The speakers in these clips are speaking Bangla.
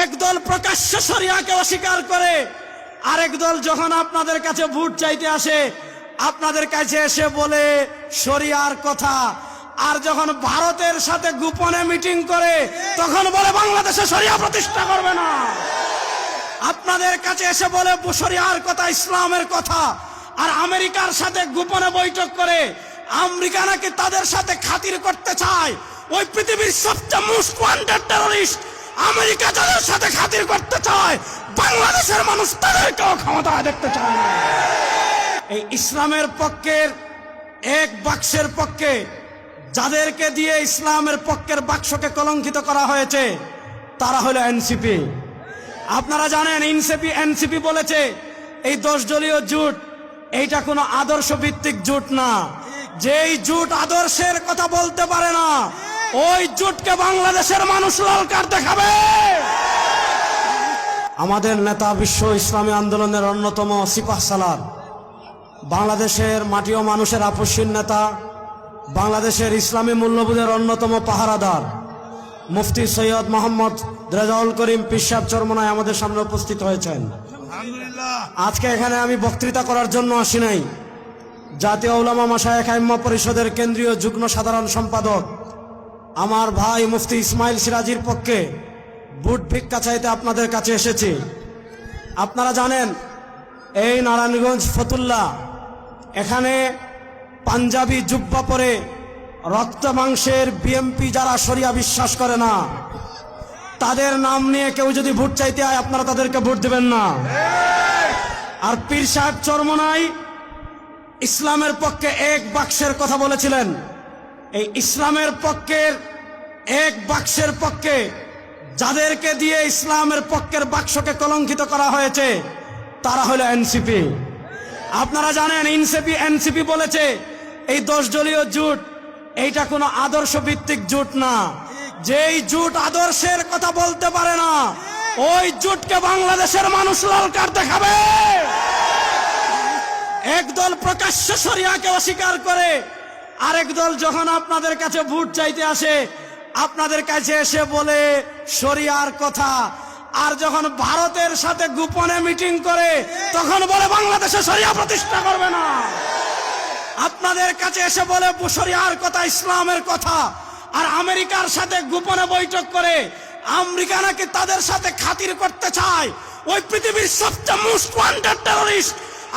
একদল প্রকাশ্য শরিয়াকে অস্বীকার করে, আরেক দল যখন আপনাদের কাছে ভোট চাইতে আসে আপনাদের কাছে এসে বলে শরিয়ার কথা, আর যখন ভারতের সাথে গোপনে মিটিং করে তখন বলে বাংলাদেশে শরিয়া প্রতিষ্ঠা করবে না। আপনাদের কাছে এসে বলে শরিয়ার কথা, ইসলামের কথা, আর আমেরিকার সাথে গোপনে বৈঠক করে আমেরিকা নাকি তাদের সাথে খাতির করতে চায়। ওই পৃথিবীর সবচেয়ে মোস্ট ওয়ান্টেড টেররিস্ট আমেরিকা যাদের সাথে খাতির করতে চায়, বাংলাদেশের মানুষ তাদেরকেও ক্ষমতায় দেখতে চায় না। এই ইসলামের পক্ষের এক বাক্সের পক্ষে যাদেরকে দিয়ে ইসলামের পক্ষের বাক্সকে কলঙ্কিত করা হয়েছে তারা হলো এনসিপি। আপনারা জানেন এনসিপি বলেছে এই 10 দলীয় জোট এইটা কোনো আদর্শ ভিত্তিক জোট না। যেই জোট আদর্শের কথা বলতে পারে না ওই জোটকে বাংলাদেশের মানুষ লাল কার্ড দেখাবে। আমাদের নেতা বিশ্ব ইসলামী আন্দোলনের অন্যতম সিপাহসালার, বাংলাদেশের মাটি ও মানুষের আপসীন নেতা, বাংলাদেশের ইসলামী মূল্যবোধের অন্যতম পাহারাদার মুফতি সৈয়দ মোহাম্মদ রেজাউল করিম পীর সাহেব চরমনায় আমাদের সামনে উপস্থিত হয়েছেন। আজকে এখানে আমি বক্তৃতা করার জন্য আসি নাই। জাতীয় উলামা মাশায়েখ আইম্মা পরিষদের কেন্দ্রীয় যুগ্ম সাধারণ সম্পাদক আমার ভাই মুফতি ইসমাইল সিরাজির পক্ষে ভোট ভিক্ষা চাইতে আপনাদের কাছে এসেছি। আপনারা জানেন এই নারায়ণগঞ্জ ফতুল্লা, এখানে পাঞ্জাবি জুব্বা পরে রক্ত মাংসের বিএমপি যারা শরিয়া বিশ্বাস করে না তাদের নাম নিয়ে কেউ যদি ভোট চাইতে হয় আপনারা তাদেরকে ভোট দিবেন না। আর পীর সাহেব চরমনাই ইসলামের পক্ষে এক বাক্সের কথা বলেছিলেন। এই ইসলামের পক্ষের এক বাক্সের পক্ষে যাদেরকে দিয়ে ইসলামের পক্ষের বাক্সকে কলঙ্কিত করা হয়েছে তারা হলো এনসিপি। আপনারা জানেন এনসিপি বলেছে এই 10 দলীয় জোট এইটা কোনো আদর্শ ভিত্তিক জোট না। যেই জোট আদর্শের কথা বলতে পারে না ওই জোটকে বাংলাদেশের মানুষ লাল কার্ড দেখাবে। একদল প্রকাশ্য শরিয়াকে অস্বীকার করে, আরেক দল যখন আপনাদের কাছে ভোট চাইতে আসে আপনাদের কাছে এসে বলে শরিয়ার কথা, আর যখন ভারতের সাথে গোপনে মিটিং করে তখন বলে বাংলাদেশে শরিয়া প্রতিষ্ঠা করবে না। আপনাদের কাছে এসে বলে শরিয়ার কথা, ইসলামের কথা, আর আমেরিকার সাথে গোপনে বৈঠক করে আমেরিকা নাকি তাদের সাথে খাতির করতে চায়। ওই পৃথিবীর সবচেয়ে মোস্ট ওয়ান্টেড টেররিস্ট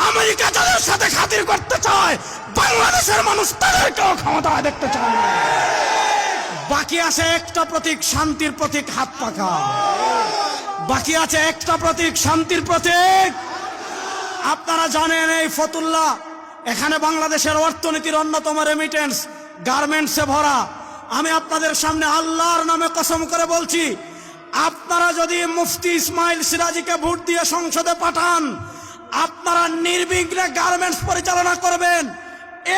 আমেরিকা যাদের সাথে খাতির করতে চায়, বাংলাদেশের মানুষ তাদেরকেও ক্ষমতায় দেখতে চায় না। বাকি আছে একটা প্রতীক, শান্তির প্রতীক, হাত পাখা। বাকি আছে একটা প্রতীক, শান্তির প্রতীক। আপনারা জানেন এই ফতুল্লা, এখানে বাংলাদেশের অর্থনীতির অন্যতম রেমিটেন্স গার্মেন্টসে ভরা। আমি আপনাদের সামনে আল্লাহর নামে কসম করে বলছি, আপনারা যদি মুফতি ইসমাইল সিরাজিকে ভোট দিয়ে সংসদে পাঠান আপনারা নির্বিঘ্নে গার্মেন্টস পরিচালনা করবেন।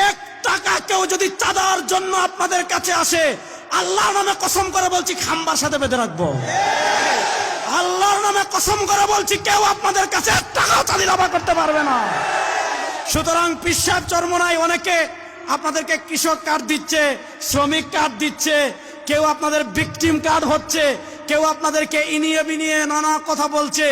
1 টাকা কেউ যদি চাঁদার জন্য আপনাদের কাছে আসে আল্লাহর নামে কসম করে বলছি খাম্বার সাথে বেঁধে রাখবো। আল্লাহর নামে কসম করে বলছি কেউ আপনাদের কাছে 1 টাকাও চাঁদি লাভা করতে পারবে না। সুতরাং পীর সাহেব চরমনাই অনেকে আপনাদেরকে কৃষক কার্ড দিচ্ছে, শ্রমিক কার্ড দিচ্ছে, কেউ আপনাদের ভিকটিম কার্ড হচ্ছে, কেউ আপনাদেরকে ইনিয়ে বিনিয়ে নানা কথা বলছে।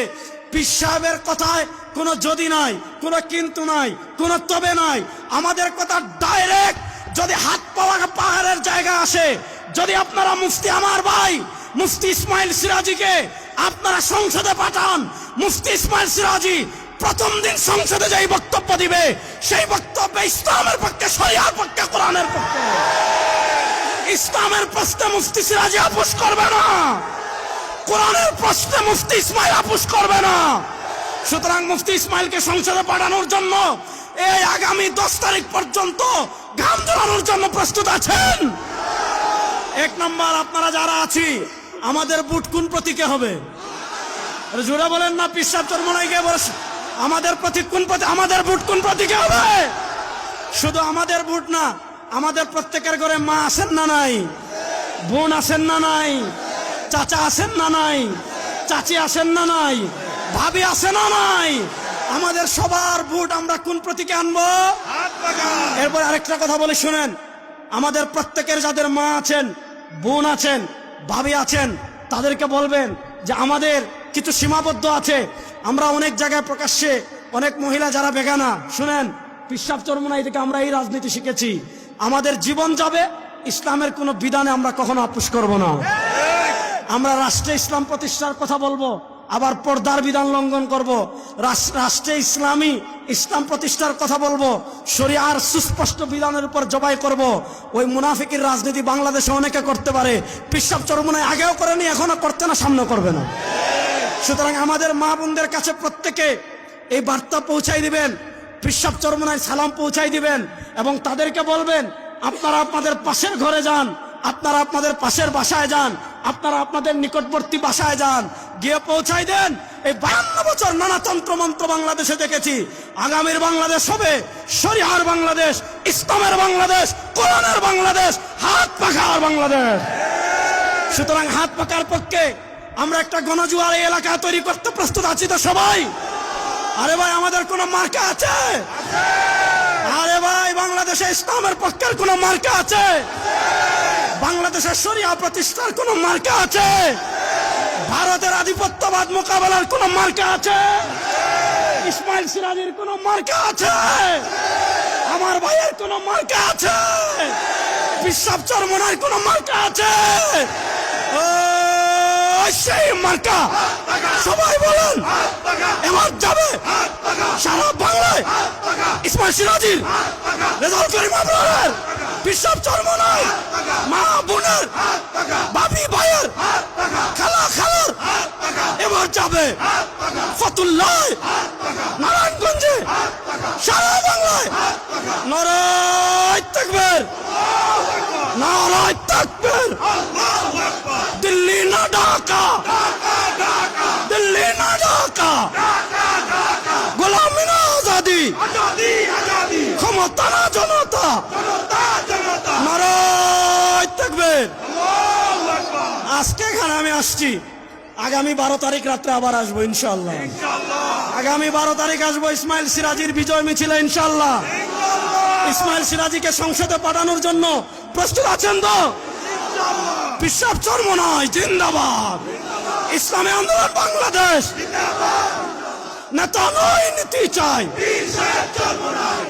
পীর সাহেবের কথায় কোনো যদি নাই, কোনো কিন্তু নাই, কোনো তবে নাই। আমাদের কথা ডাইরেক্ট। যদি হাত পাওয়া পাহাড়ের জায়গা আসে, যদি আপনারা মুফতি আমার ভাই মুফতি ইসমাইল সিরাজিকে আপনারা সংসদে পাঠান, মুফতি ইসমাইল সিরাজি প্রথম দিন সংসদে যাই বক্তব্য দিবে সেই বক্তব্যে ইসলামের পক্ষে, শরিয়ার পক্ষে, কোরআনের পক্ষে। ইসলামের প্রশ্নে মুফতি সিরাজি আপোষ করবে না, কোরআনের প্রশ্নে মুফতি ইসমাইল আপোষ করবে না। সুতরাং মুফতি ইসমাইলকে সংসদে পাঠানোর জন্য এই আগামী 10 তারিখ পর্যন্ত ঘাম ঝরানোর জন্য প্রস্তুত আছেন? 1 নম্বর, আপনারা যারা আছি আমাদের ভোট কোন প্রতীকে হবে? জোরে বলেন না। পীর সাহেব চরমনাই গিয়ে বলে আমাদের প্রতীক কোন প্রতীক, আমাদের ভোট কোন প্রতীকে হবে? শুধু আমাদের ভোট না, আমাদের প্রত্যেকের ঘরে মা আছেন না নাই, বোন আছেন না নাই, চাচা আছেন না নাই, চাচি আছেন না নাই, ভাবি আছে না নাই। আমাদের সবার ভোট আমরা কোন প্রতীকে আনবো? এরপর আরেকটা কথা বলে শুনেন, আমাদের প্রত্যেকের যাদের মা আছেন, বোন আছেন, ভাবি আছেন, তাদেরকে বলবেন যে আমাদের কিছু সীমাবদ্ধ আছে। আমরা অনেক জায়গায় প্রকাশ্যে অনেক মহিলা যারা বেগানা, শুনেন, পিশাব চরমোনাই থেকে আমরা এই রাজনীতি শিখেছি। আমাদের জীবন যাবে, ইসলামের কোনো বিধানে আমরা কখনো আপোষ করব না। আমরা রাষ্ট্রে ইসলাম প্রতিষ্ঠার কথা বলবো, আবার পর্দার বিধান লঙ্ঘন করব। রাষ্ট্রে ইসলামী ইসলাম প্রতিষ্ঠার কথা বলবো, শরিয়ার সুস্পষ্ট বিধানের উপর জবাই করব। ওই মুনাফিকের রাজনীতি বাংলাদেশে অনেকে করতে পারে। পিশাব চরমোনাই আগেও করেনি, এখনো করতে না, সামনে করবে না। সুতরাং আমাদের মা বোনদের কাছে প্রত্যেকে এই বার্তা পৌঁছাই দিবেন, পিশাব চরমোনাই সালাম পৌঁছাই দিবেন এবং তাদেরকে বলবেন আপনারা আপনাদের পাশের ঘরে যান, আপনারা আপনাদের পাশের বাসায় যান, আপনারা আপনাদের নিকটবর্তী বাসায় যান, গিয়ে পৌঁছাই দেন। এই 52 বছর নানা তন্ত্রমন্ত্র বাংলাদেশে দেখেছি। আগামীর বাংলাদেশ হবে শরিয়ার বাংলাদেশ, ইসলামের বাংলাদেশ, কোরআনের বাংলাদেশ, হাত পাখার বাংলাদেশ। সুতরাং হাত পাকার পক্ষে আমরা একটা গণজুয়ার এই এলাকায় তৈরি করতে প্রস্তুত আছি তো সবাই? আরে ভাই, আমাদের কোন মার্কা আছে? আরে ভাই, বাংলাদেশে ইসলামের পক্ষের কোন মার্কা আছে? বাংলাদেশের শরিয়া প্রতিষ্ঠার কোন মার্কা আছে? ভারতের আধিপত্যবাদ মোকাবেলার কোন মার্কা আছে? ইসমাইল সিরাজের কোন মার্কা আছে? আমার ভাইয়ের কোন মার্কা আছে? পিশাব চরমোনাইর কোন মার্কা আছে? সেই মার্কা সবাই বলেন এবার যাবে সারা বাংলায়। ইসমাইল সিরাজির, রেজাউল করিম আবরারের, পিশাব চরমোনাই, মা বোনের, ভাবি ভাইয়ের, খালা খালার এবার যাবে ফতুল্লাহ, নারায়ণগঞ্জে, সারা বাংলায়। নারায়ে তাকবীর, নারায়ে তাকবীর। দিল্লি না ঢাকা, দিল্লি না ঢাকা, গোলামি না আজাদি, ক্ষমতা না জনতা। নারায়ে তাকবীর। আজকে এখানে আমি আসছি, আগামী 12 তারিখ রাত্রে আবার আসবো ইনশাআল্লাহ। আগামী 12 তারিখ আসবো ইসমাইল সিরাজির বিজয় মিছিলে ইনশাআল্লাহ। ইসমাইল সিরাজিকে সংসদে পাঠানোর জন্য প্রস্তুত আছেন তো? পিশাব চরমোনাই জিন্দাবাদ, ইসলামী আন্দোলন বাংলাদেশ। নেতা নয় নীতি চাই,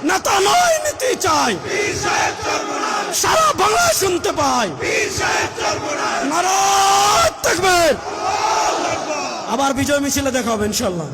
নেতা নয় নীতি চাই, সারা বাংলায় শুনতে পাই। নারায়ে তাকবীর। আবার বিজয় মিছিলে দেখা হবে ইনশাআল্লাহ।